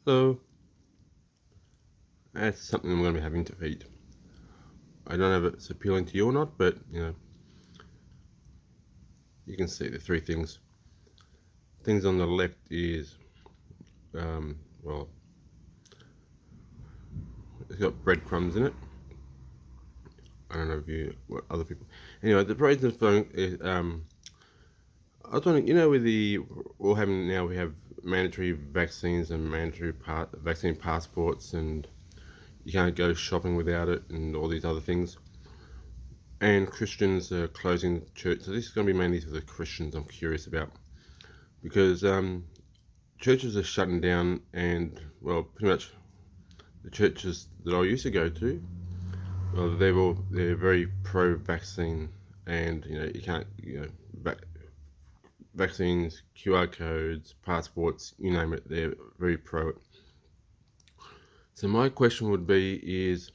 So that's something I'm going to be having to eat. I don't know if it's appealing to you or not, but you can see the three things. Things on the left is well, it's got breadcrumbs in it. I don't know if you what other people. Anyway, the reason for is I was wondering, with the we're having now we have mandatory vaccines and mandatory vaccine passports, and you can't go shopping without it, and all these other things. And Christians are closing the church. So this is going to be mainly for the Christians. I'm curious about because churches are shutting down, and well, pretty much the churches that I used to go to, well, they're very pro-vaccine, and you can't vaccines, QR codes, passports, you name it, they're very pro it. So my question would be is,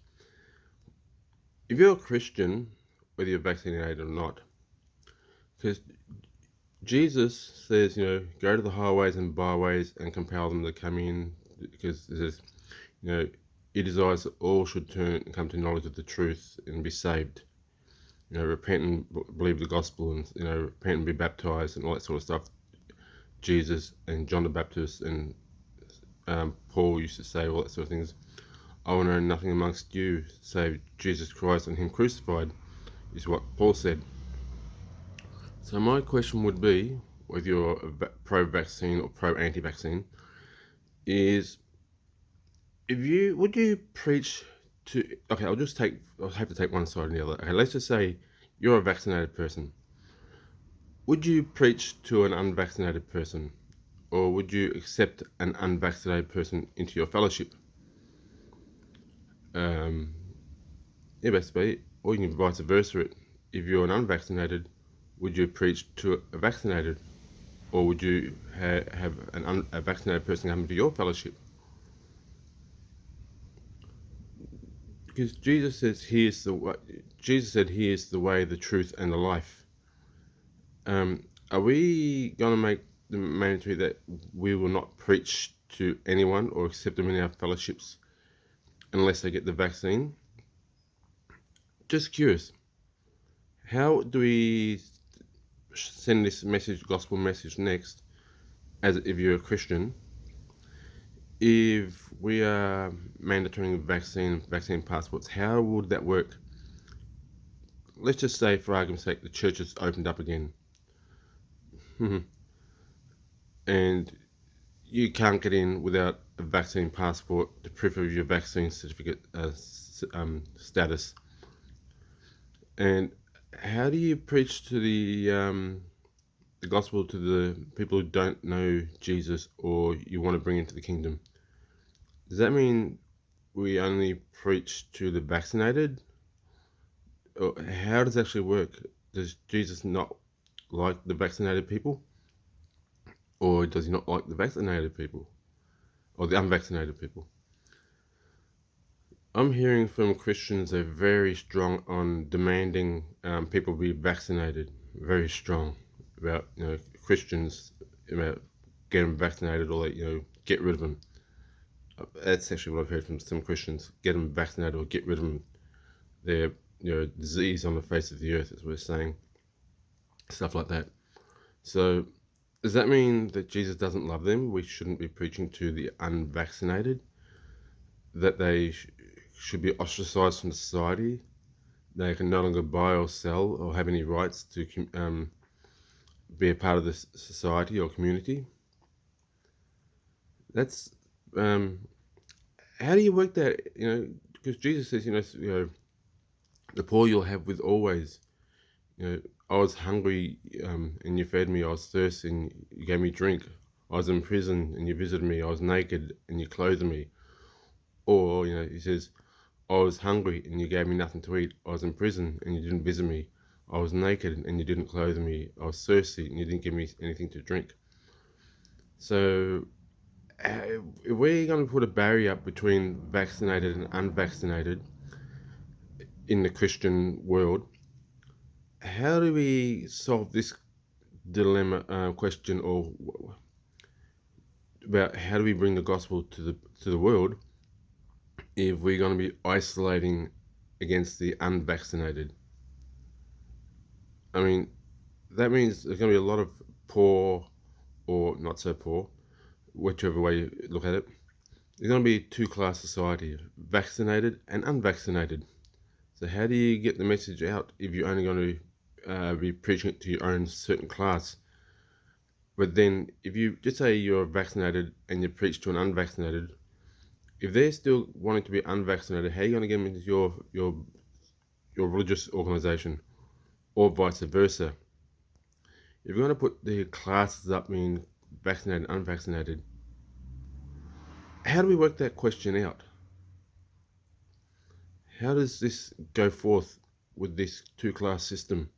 if you're a Christian, whether you're vaccinated or not, because Jesus says, go to the highways and byways and compel them to come in, because there's, he desires that all should turn and come to knowledge of the truth and be saved. Repent and believe the gospel, and repent and be baptized, and all that sort of stuff. Jesus and John the Baptist and Paul used to say all that sort of things. I will know nothing amongst you save Jesus Christ and Him crucified, is what Paul said. So my question would be, whether you're pro-vaccine or pro-anti-vaccine, is would you preach to? Okay, I'll have to take one side and the other. Okay, let's just say you're a vaccinated person. Would you preach to an unvaccinated person, or would you accept an unvaccinated person into your fellowship? Um, yeah, basically, or you can vice versa it. If you're an unvaccinated, would you preach to a vaccinated, or would you have a vaccinated person come into your fellowship? Because Jesus says He is the way. Jesus said He is the way, the truth, and the life. Are we going to make the mandatory that we will not preach to anyone or accept them in our fellowships unless they get the vaccine? Just curious. How do we send this message, gospel message, next, as if you're a Christian, if we are mandatory vaccine passports? How would that work? Let's just say, for argument's sake, the church has opened up again, and you can't get in without a vaccine passport, the proof of your vaccine certificate status. And how do you preach to the gospel to the people who don't know Jesus or you want to bring into the kingdom? Does that mean we only preach to the vaccinated? Or how does it actually work? Does Jesus not like the vaccinated people? Or does he not like the vaccinated people? Or the unvaccinated people? I'm hearing from Christians they're very strong on demanding people be vaccinated. Very strong about Christians about getting vaccinated, or get rid of them. That's actually what I've heard from some Christians: get them vaccinated or get rid of them. They're disease on the face of the earth, as we're saying, stuff like that. So does that mean that Jesus doesn't love them? We shouldn't be preaching to the unvaccinated, that they should be ostracized from society. They can no longer buy or sell or have any rights to be a part of this society or community. That's how do you work that? Because Jesus says, the poor you'll have with always. I was hungry and you fed me. I was thirsty and you gave me drink. I was in prison and you visited me. I was naked and you clothed me. Or he says, I was hungry and you gave me nothing to eat. I was in prison and you didn't visit me. I was naked and you didn't clothe me. I was thirsty and you didn't give me anything to drink. So if we're going to put a barrier up between vaccinated and unvaccinated in the Christian world, how do we solve this dilemma question? Or about how do we bring the gospel to the world if we're going to be isolating against the unvaccinated. I mean, that means there's going to be a lot of poor or not so poor, whichever way you look at it. There's going to be two-class society, vaccinated and unvaccinated. So how do you get the message out if you're only going to be preaching it to your own certain class? But then if you just say you're vaccinated and you preach to an unvaccinated, if they're still wanting to be unvaccinated, how are you going to get them into your religious organization, or vice versa? If you're going to put the classes up, meaning vaccinated and unvaccinated, how do we work that question out? How does this go forth with this two-class system?